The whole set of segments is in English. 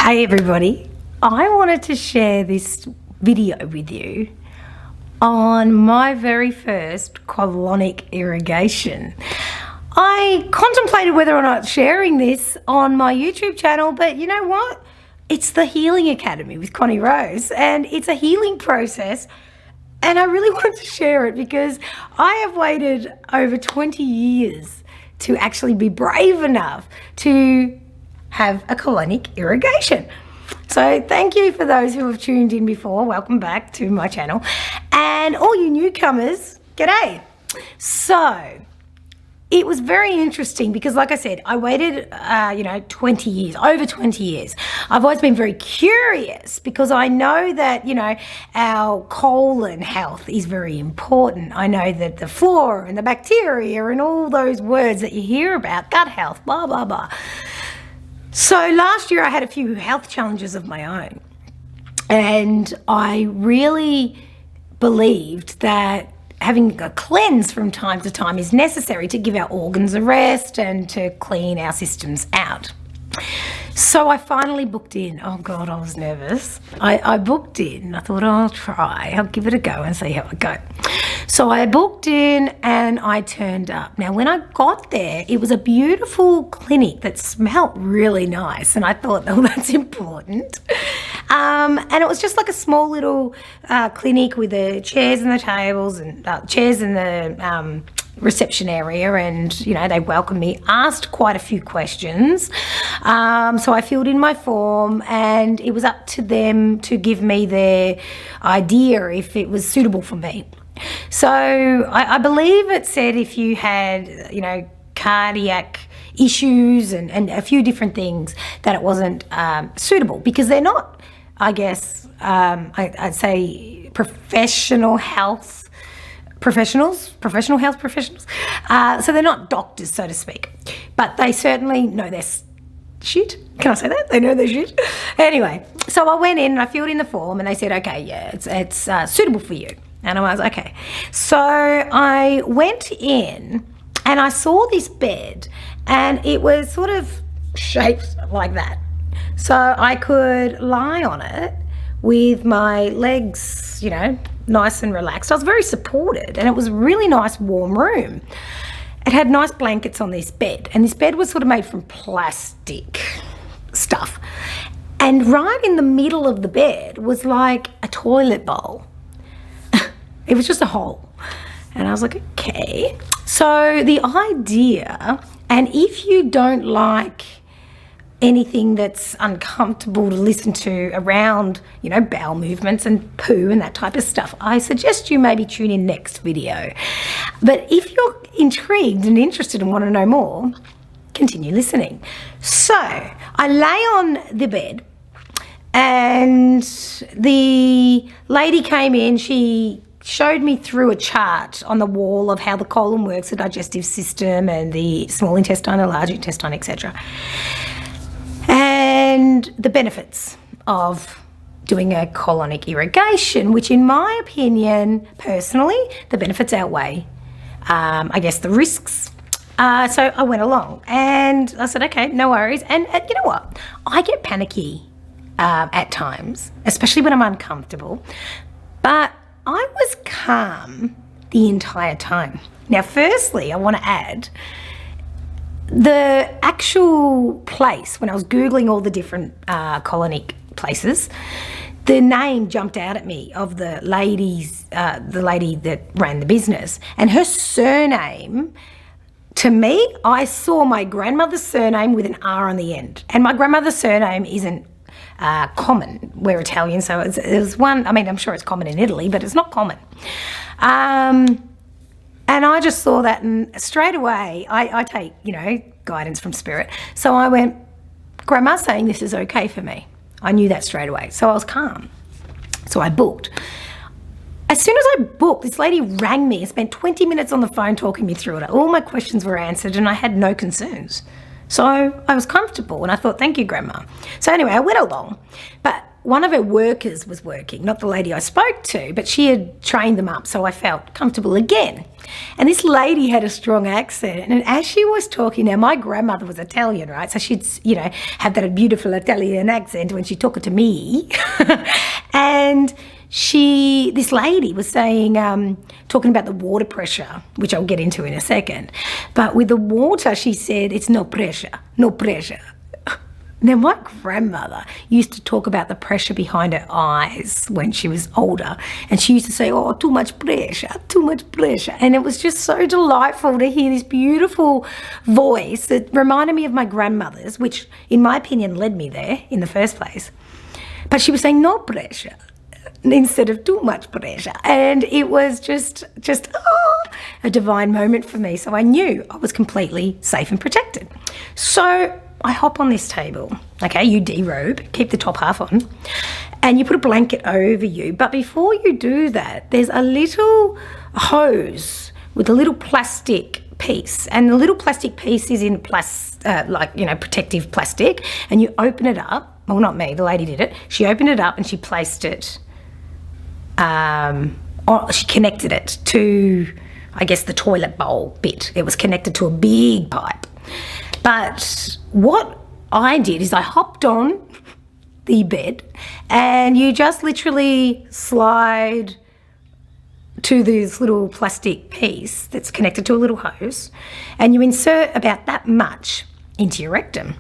Hey everybody, I wanted to share this video with you on my very first colonic irrigation. I contemplated whether or not sharing this on my YouTube channel, but you know what? It's the Healing Academy with Connie Rose, and it's a healing process, and I really wanted to share it because I have waited over 20 years to actually be brave enough to have a colonic irrigation. So thank you for those who have tuned in before. Welcome back to my channel. And all you newcomers, g'day. So it was very interesting because, like I said, I waited, 20 years, over 20 years. I've always been very curious because I know that, our colon health is very important. I know that the flora and the bacteria and all those words that you hear about, gut health, blah, blah, blah. So last year I had a few health challenges of my own, and I really believed that having a cleanse from time to time is necessary to give our organs a rest and to clean our systems out. So I finally booked in. Oh God, I was nervous. I booked in. I thought, I'll try. I'll give it a go and see how it goes. So I booked in and I turned up. Now, when I got there, it was a beautiful clinic that smelled really nice. And I thought, oh, that's important. And it was just like a small little clinic with the chairs and the tables and chairs in the reception area, and they welcomed me, asked quite a few questions, so I filled in my form, and it was up to them to give me their idea if it was suitable for me. So I believe it said if you had cardiac issues and a few different things, that it wasn't suitable, because they're not, I guess, I'd say professional health professionals. So they're not doctors, so to speak, but they certainly know their shit. Can I say that? They know their shit. Anyway, so I went in and I filled in the form, and they said, okay, yeah, it's suitable for you. And I was okay. So I went in and I saw this bed, and it was sort of shaped like that. So I could lie on it with my legs, nice and relaxed. I was very supported, and it was a really nice warm room. It had nice blankets on this bed, and this bed was sort of made from plastic stuff. And right in the middle of the bed was like a toilet bowl. It was just a hole. And I was like, okay. So the idea, and if you don't like anything that's uncomfortable to listen to around, bowel movements and poo and that type of stuff, I suggest you maybe tune in next video. But if you're intrigued and interested and want to know more, continue listening. So I lay on the bed, and the lady came in. She showed me through a chart on the wall of how the colon works, the digestive system, and the small intestine, the large intestine, etc. And the benefits of doing a colonic irrigation, which in my opinion, personally, the benefits outweigh, I guess, the risks. So I went along and I said, okay, no worries. And you know what? I get panicky at times, especially when I'm uncomfortable. But I was calm the entire time. Now, firstly, I want to add, the actual place, when I was Googling all the different colonic places, the name jumped out at me of the lady that ran the business, and her surname, to me, I saw my grandmother's surname with an R on the end, and my grandmother's surname isn't common. We're Italian, so it was one, I'm sure it's common in Italy, but it's not common. And I just saw that, and straight away, I take, guidance from spirit. So I went, Grandma's saying this is okay for me. I knew that straight away. So I was calm. So I booked. As soon as I booked, this lady rang me and spent 20 minutes on the phone talking me through it. All my questions were answered and I had no concerns. So I was comfortable, and I thought, thank you, Grandma. So anyway, I went along. But one of her workers was working, not the lady I spoke to, but she had trained them up, so I felt comfortable again. And this lady had a strong accent, and as she was talking, now my grandmother was Italian, right? So she'd, have that beautiful Italian accent when she talked to me. And this lady was saying, talking about the water pressure, which I'll get into in a second. But with the water, she said, it's no pressure, no pressure. Now, my grandmother used to talk about the pressure behind her eyes when she was older. And she used to say, oh, too much pressure, too much pressure. And it was just so delightful to hear this beautiful voice that reminded me of my grandmother's, which, in my opinion, led me there in the first place. But she was saying no pressure instead of too much pressure. And it was just a divine moment for me. So I knew I was completely safe and protected. So I hop on this table, okay, you derobe, keep the top half on, and you put a blanket over you. But before you do that, there's a little hose with a little plastic piece, and the little plastic piece is in protective plastic, and you open it up. Well, not me, the lady did it. She opened it up and she placed it, she connected it to, I guess, the toilet bowl bit. It was connected to a big pipe. But what I did is I hopped on the bed, and you just literally slide to this little plastic piece that's connected to a little hose, and you insert about that much into your rectum,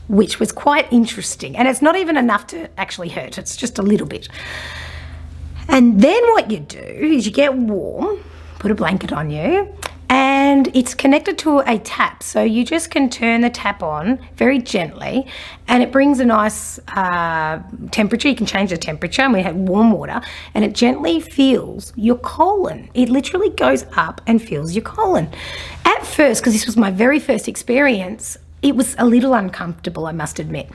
which was quite interesting. And it's not even enough to actually hurt, it's just a little bit. And then what you do is you get warm, put a blanket on you, and it's connected to a tap. So you just can turn the tap on very gently, and it brings a nice temperature. You can change the temperature, and we have warm water, and it gently feels your colon. It literally goes up and feels your colon. At first, because this was my very first experience, it was a little uncomfortable, I must admit.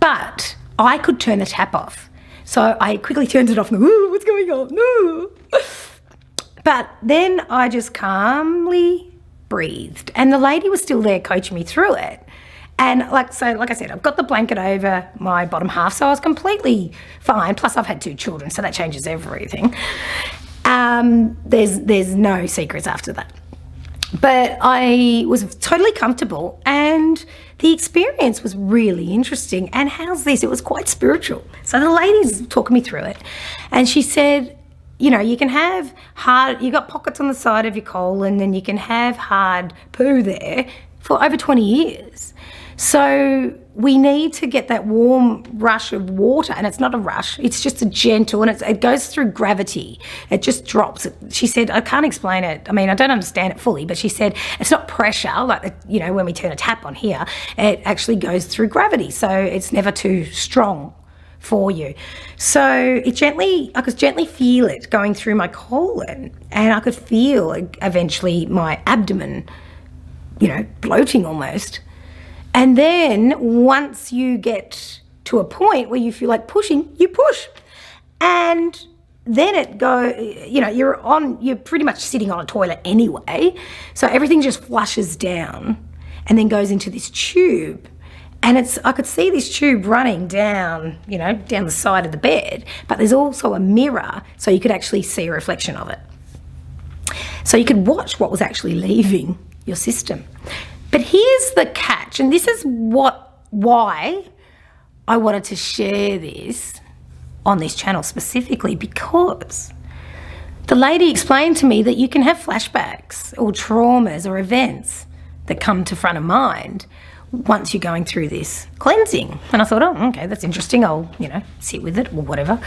But I could turn the tap off. So I quickly turned it off and, ooh, what's going on? No. But then I just calmly breathed, and the lady was still there coaching me through it. And like I said, I've got the blanket over my bottom half, so I was completely fine. Plus I've had 2 children, so that changes everything. There's no secrets after that. But I was totally comfortable, and the experience was really interesting. And how's this? It was quite spiritual. So the lady's talking me through it, and she said, you can have you got pockets on the side of your colon, and you can have hard poo there for over 20 years. So we need to get that warm rush of water, and it's not a rush, it's just a gentle, and it goes through gravity. It just drops. She said, I can't explain it. I mean, I don't understand it fully, but she said it's not pressure like, when we turn a tap on here, it actually goes through gravity. So it's never too strong for you. So I could gently feel it going through my colon, and I could feel eventually my abdomen, bloating almost. And then once you get to a point where you feel like pushing, you push. And then you're pretty much sitting on a toilet anyway. So everything just flushes down and then goes into this tube. And I could see this tube running down, down the side of the bed, but there's also a mirror, so you could actually see a reflection of it. So you could watch what was actually leaving your system. But here's the catch, and this is why I wanted to share this on this channel specifically, because the lady explained to me that you can have flashbacks or traumas or events that come to front of mind once you're going through this cleansing. And I thought, oh, okay, that's interesting. I'll, sit with it or whatever.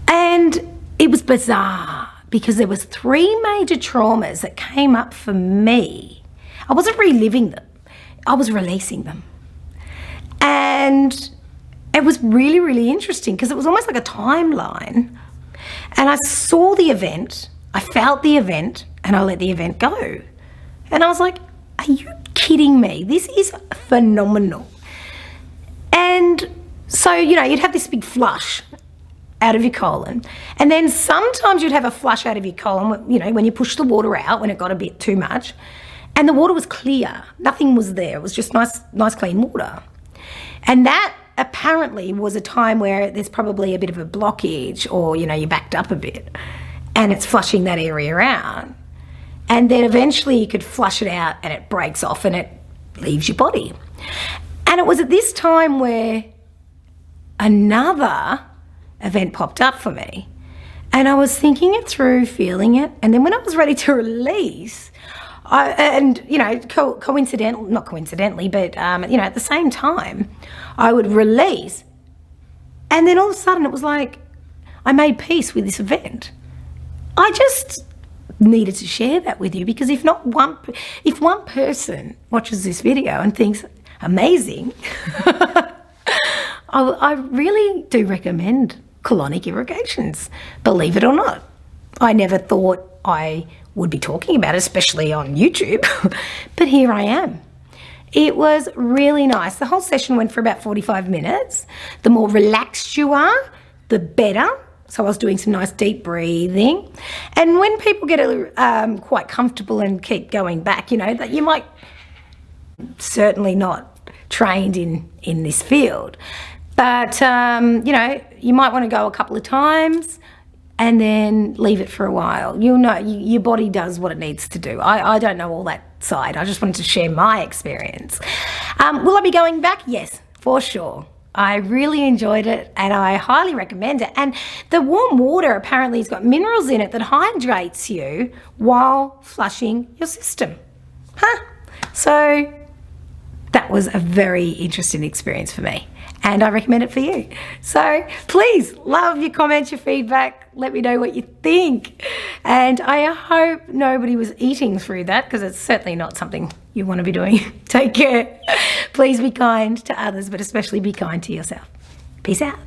And it was bizarre because there was 3 major traumas that came up for me. I wasn't reliving them. I was releasing them. And it was really, really interesting because it was almost like a timeline. And I saw the event, I felt the event, and I let the event go. And I was like, are you kidding me? This is phenomenal. And so, you'd have this big flush out of your colon. And then sometimes you'd have a flush out of your colon, when you push the water out, when it got a bit too much. And the water was clear. Nothing was there. It was just nice clean water. And that apparently was a time where there's probably a bit of a blockage, or, you know, you backed up a bit and it's flushing that area out. And then eventually you could flush it out and it breaks off and it leaves your body. And it was at this time where another event popped up for me. And I was thinking it through, feeling it. And then when I was ready to release, not coincidentally, but, at the same time, I would release. And then all of a sudden it was like I made peace with this event. I just needed to share that with you, because if one person watches this video and thinks, amazing, I really do recommend colonic irrigations, believe it or not. I never thought I would be talking about it, especially on YouTube, but here I am. It was really nice. The whole session went for about 45 minutes. The more relaxed you are, the better. So I was doing some nice deep breathing. And when people get quite comfortable and keep going back, that you might, certainly not trained in this field, but, you might want to go a couple of times and then leave it for a while. You'll know your body does what it needs to do. I don't know all that side. I just wanted to share my experience. Will I be going back? Yes, for sure. I really enjoyed it and I highly recommend it. And the warm water apparently has got minerals in it that hydrates you while flushing your system. So that was a very interesting experience for me, and I recommend it for you. So please, love your comments, your feedback. Let me know what you think. And I hope nobody was eating through that, because it's certainly not something you want to be doing. Take care. Please be kind to others, but especially be kind to yourself. Peace out.